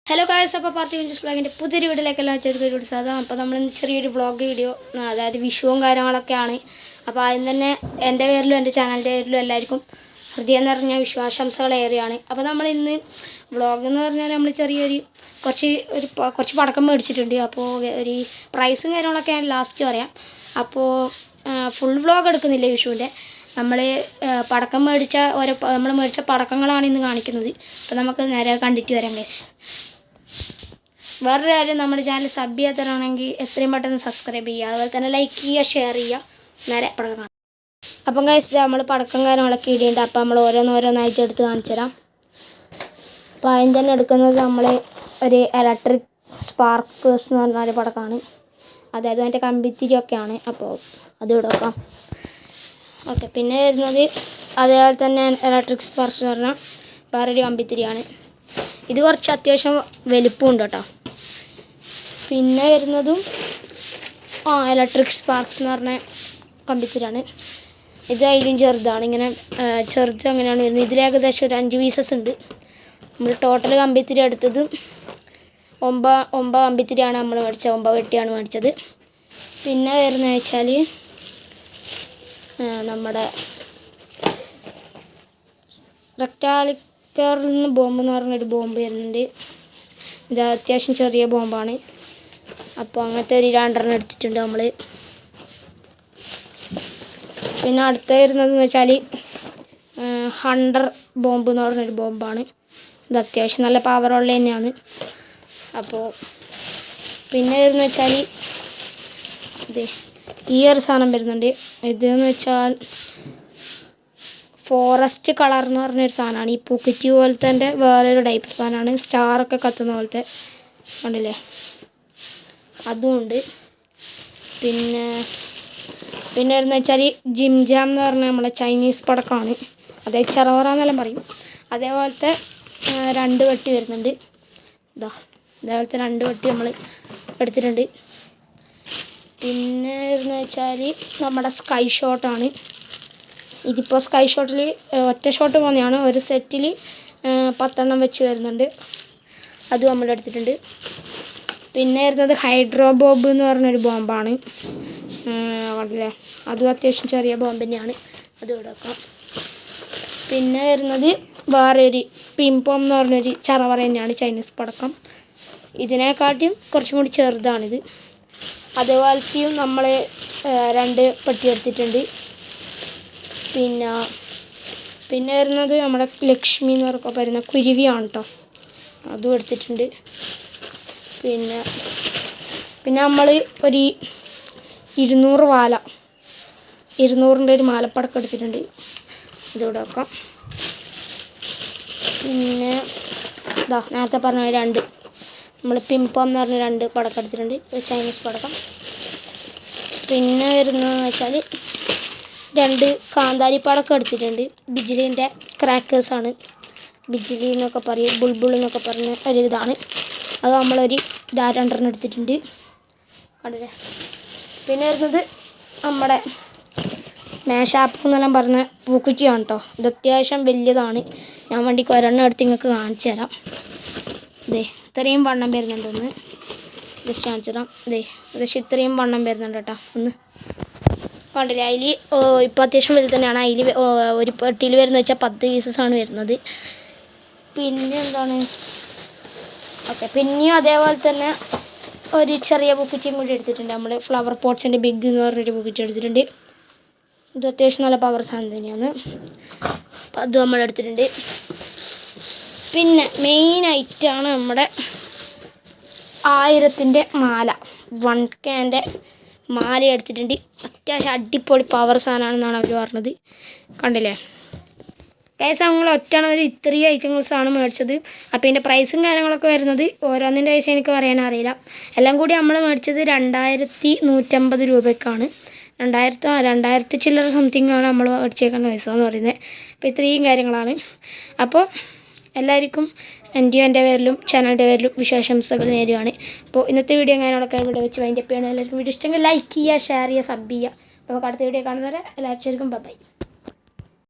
Hello guys, അപ്പോൾ party Windows വ്ളോഗിൻ്റെ പുതിയൊരു വീഡിയോയിലേക്കെല്ലാം ചെറിയൊരു സാധനം. അപ്പോൾ നമ്മൾ ചെറിയൊരു വ്ളോഗ് വീഡിയോ, അതായത് വിഷുവും കാര്യങ്ങളൊക്കെയാണ്. അപ്പോൾ ആദ്യം തന്നെ എൻ്റെ പേരിലും എൻ്റെ ചാനലിൻ്റെ പേരിലും എല്ലാവർക്കും ഹൃദയം നിറഞ്ഞ വിശ്വാസംസകൾ ഏറെയാണ്. അപ്പോൾ നമ്മൾ ഇന്ന് വ്ളോഗ് എന്ന് പറഞ്ഞാൽ നമ്മൾ കുറച്ച് പടക്കം മേടിച്ചിട്ടുണ്ട്. അപ്പോൾ ഒരു പ്രൈസും കാര്യങ്ങളൊക്കെ ഞാൻ ലാസ്റ്റ് പറയാം. അപ്പോൾ ഫുൾ വ്ളോഗ് എടുക്കുന്നില്ല വിഷുവിൻ്റെ. നമ്മൾ പടക്കം നമ്മൾ മേടിച്ച പടക്കങ്ങളാണ് ഇന്ന് കാണിക്കുന്നത്. അപ്പോൾ നമുക്ക് നേരെ കണ്ടിട്ട് വരാം ഗൈസ്. വേറൊരു കാര്യം, നമ്മുടെ ചാനൽ സബ് ചെയ്യാത്തവരാണെങ്കിൽ എത്രയും പെട്ടെന്ന് സബ്സ്ക്രൈബ് ചെയ്യുക, അതുപോലെ തന്നെ ലൈക്ക് ചെയ്യുക, ഷെയർ ചെയ്യുക. നേരെ പടക്കം കാണാം. അപ്പം ഗൈസ്, നമ്മൾ പടക്കം കാര്യങ്ങളൊക്കെ ഇടിയുണ്ട്. അപ്പോൾ നമ്മൾ ഓരോന്നോരോന്നായിട്ട് എടുത്ത് കാണിച്ചു തരാം. അപ്പോൾ അതിന് തന്നെ എടുക്കുന്നത് നമ്മൾ ഒരു ഇലക്ട്രിക് സ്പാർക്കേഴ്സ് എന്ന് പറഞ്ഞൊരു പടക്കമാണ്. അതായത് അതിൻ്റെ കമ്പിത്തിരിയൊക്കെയാണ്. അപ്പോൾ അത് കൊടുക്കാം. ഓക്കെ, പിന്നെ വരുന്നത് അതേപോലെ തന്നെ ഇലക്ട്രിക് സ്പാർക്സ് എന്ന് പറഞ്ഞാൽ വേറൊരു കമ്പിത്തിരിയാണ്. ഇത് കുറച്ച് അത്യാവശ്യം വലിപ്പമുണ്ട് കേട്ടോ. പിന്നെ വരുന്നതും ഇലക്ട്രിക് സ്പാർക്സ് എന്ന് പറഞ്ഞ കമ്പിത്തിരിയാണ്. ഇത് അതിലും ചെറുതാണ്. ഇങ്ങനെ ചെറുത് അങ്ങനെയാണ് വരുന്നത്. ഇതിൽ ഏകദേശം ഒരു 5 പീസസ് ഉണ്ട്. നമ്മൾ ടോട്ടൽ കമ്പിത്തിരി എടുത്തത് 9 കമ്പിത്തിരിയാണ് നമ്മൾ മേടിച്ചത്. 9 വെട്ടിയാണ് മേടിച്ചത്. പിന്നെ വരുന്നത് വെച്ചാൽ നമ്മുടെ റെക്ടാലിക്കറിൽ നിന്ന് ബോംബ് എന്ന് പറഞ്ഞൊരു ബോംബ് വരുന്നുണ്ട്. ഇത് അത്യാവശ്യം ചെറിയ ബോംബാണ്. അപ്പോൾ അങ്ങനത്തെ ഒരു 2 എടുത്തിട്ടുണ്ട് നമ്മൾ. പിന്നെ അടുത്ത വരുന്നതെന്ന് വെച്ചാൽ ഹണ്ടർ ബോംബ് എന്ന് പറഞ്ഞൊരു ബോംബാണ്. ഇത് അത്യാവശ്യം നല്ല പവറുള്ള തന്നെയാണ്. അപ്പോൾ പിന്നെ വരുന്നത് വെച്ചാൽ ഈ ഒരു സാധനം വരുന്നുണ്ട്. ഇതെന്ന് വെച്ചാൽ ഫോറസ്റ്റ് കളർ എന്ന് പറഞ്ഞൊരു സാധനമാണ്. ഈ പൂക്കുറ്റി പോലത്തെ വേറൊരു ടൈപ്പ് സാധനമാണ്. സ്റ്റാറൊക്കെ കത്തുന്ന പോലത്തെ ഉണ്ടല്ലേ, അതുമുണ്ട്. പിന്നെ വരുന്നത് വെച്ചാൽ ജിം ജാം എന്ന് പറഞ്ഞാൽ നമ്മളെ ചൈനീസ് പടക്കമാണ്. അതായത് ചെറവറ എന്നെല്ലാം പറയും. അതേപോലത്തെ 2 വെട്ടി വരുന്നുണ്ട്. അതേപോലത്തെ 2 വെട്ടി നമ്മൾ എടുത്തിട്ടുണ്ട്. പിന്നെ വരുന്നത് വെച്ചാൽ നമ്മുടെ സ്കൈ ഷോട്ടാണ്. ഇതിപ്പോൾ സ്കൈ ഷോട്ടിൽ ഒറ്റ ഷോട്ട് പോകുന്നതാണ്. ഒരു സെറ്റിൽ 10 വെച്ച് വരുന്നുണ്ട്. അതും നമ്മൾ എടുത്തിട്ടുണ്ട്. പിന്നെ വരുന്നത് ഹൈഡ്രോ ബോംബ് എന്ന് പറഞ്ഞൊരു ബോംബാണ്. കണ്ടില്ലേ, അതും അത്യാവശ്യം ചെറിയ ബോംബ് തന്നെയാണ്. അതും ഇവിടെ വെക്കാം. പിന്നെ വരുന്നത് വേറൊരു പിംപോം എന്ന് പറഞ്ഞൊരു ചറവറ തന്നെയാണ്, ചൈനീസ് പടക്കം. ഇതിനെക്കാട്ടിയും കുറച്ചും കൂടി ചെറുതാണിത്. അതേപോലത്തെയും നമ്മൾ 2 പെട്ടി എടുത്തിട്ടുണ്ട്. പിന്നെ വരുന്നത് നമ്മുടെ ലക്ഷ്മി എന്ന് പറഞ്ഞപ്പോൾ വരുന്ന കുരുവിയാണ് കേട്ടോ. അതും എടുത്തിട്ടുണ്ട്. പിന്നെ നമ്മൾ ഒരു 200 വാല, 200ൻ്റെ ഒരു മാലപ്പടക്കം എടുത്തിട്ടുണ്ട്. ഇതിവിടെ വെക്കാം. പിന്നെ നേരത്തെ പറഞ്ഞ 2 നമ്മൾ പിംപോം എന്ന് പറഞ്ഞ 2 പടക്കം എടുത്തിട്ടുണ്ട്, ചൈനീസ് പടക്കം. പിന്നെ വരുന്നതെന്ന് വെച്ചാൽ 2 കാന്താരി പടക്കം എടുത്തിട്ടുണ്ട്. ബിജിലിൻ്റെ ക്രാക്കേഴ്സാണ്. ബിജിലി എന്നൊക്കെ പറയും, ബുൾബുൾ എന്നൊക്കെ പറഞ്ഞ ഒരു ഇതാണ്. അത് നമ്മളൊരു 2 എടുത്തിട്ടുണ്ട്. കണ്ടില്ലേ. പിന്നെ വരുന്നത് നമ്മുടെ മേശാപ്പ് എന്നെല്ലാം പറഞ്ഞ പൂക്കുറ്റിയാണ് കേട്ടോ. ഇത് അത്യാവശ്യം വലിയതാണ്. ഞാൻ വേണ്ടിക്ക് 1 എടുത്ത് നിങ്ങൾക്ക് കാണിച്ചു തരാം. ഇത്രയും വണ്ണം വരുന്നുണ്ടൊന്ന് ജസ്റ്റ് കാണിച്ചു തരാം. ഏകദേശം ഇത്രയും വണ്ണം വരുന്നുണ്ട് കേട്ടോ. ഒന്ന് കണ്ടില്ലേ. അതിൽ ഇപ്പോൾ അത്യാവശ്യം വലുത് തന്നെയാണ്. അതിൽ ഒരു പെട്ടിയിൽ വരുന്നത് വെച്ചാൽ 10 പീസസാണ് വരുന്നത്. പിന്നെ എന്താണ്, ഓക്കെ, പിന്നെയും അതേപോലെ തന്നെ ഒരു ചെറിയ പൂക്കുറ്റിയും കൂടി എടുത്തിട്ടുണ്ട്. നമ്മൾ ഫ്ലവർ പോട്ട്സിൻ്റെ ബിഗ് എന്ന് പറഞ്ഞൊരു പൂക്കുറ്റി എടുത്തിട്ടുണ്ട്. ഇത് അത്യാവശ്യം നല്ല പവർ സാധനം തന്നെയാണ്. അപ്പം അത് നമ്മൾ എടുത്തിട്ടുണ്ട്. പിന്നെ മെയിൻ ഐറ്റമാണ് നമ്മുടെ 1000ൻ്റെ മാല, 1Kൻ്റെ മാല എടുത്തിട്ടുണ്ട്. അത്യാവശ്യം അടിപൊളി പവർ സാധനമാണെന്നാണ് അവർ പറഞ്ഞത്. കണ്ടില്ലേ കേസ്, നമ്മൾ ഒറ്റയാണെങ്കിൽ ഇത്രയും ഐറ്റംസാണ് മേടിച്ചത്. അപ്പോൾ ഇതിൻ്റെ പ്രൈസും കാര്യങ്ങളൊക്കെ വരുന്നത് ഓരോന്നിൻ്റെ പൈസ എനിക്ക് പറയാനറിയില്ല. എല്ലാം കൂടി നമ്മൾ മേടിച്ചത് 2150 രൂപയ്ക്കാണ്. 2000 ചില്ലറ സംതിങ്ങാണ് നമ്മൾ മേടിച്ചേക്കുന്ന പൈസ എന്ന് പറയുന്നത്. അപ്പോൾ ഇത്രയും കാര്യങ്ങളാണ്. അപ്പോൾ എല്ലാവർക്കും എൻ്റെയും എൻ്റെ പേരിലും ചാനലിൻ്റെ പേരിലും വിശേഷാംസകൾ നേരുകയാണ്. അപ്പോൾ ഇന്നത്തെ വീഡിയോ കാര്യങ്ങളൊക്കെ ഇവിടെ വെച്ച് വൈൻഡപ്പ് ചെയ്യണം. എല്ലാവർക്കും വീഡിയോ ഇഷ്ടമെങ്കിൽ ലൈക്ക് ചെയ്യുക, ഷെയർ ചെയ്യുക, സബ് ചെയ്യുക. അപ്പോൾ അടുത്ത വീഡിയോ കാണുന്നവരെ എല്ലാവർക്കും ബൈ.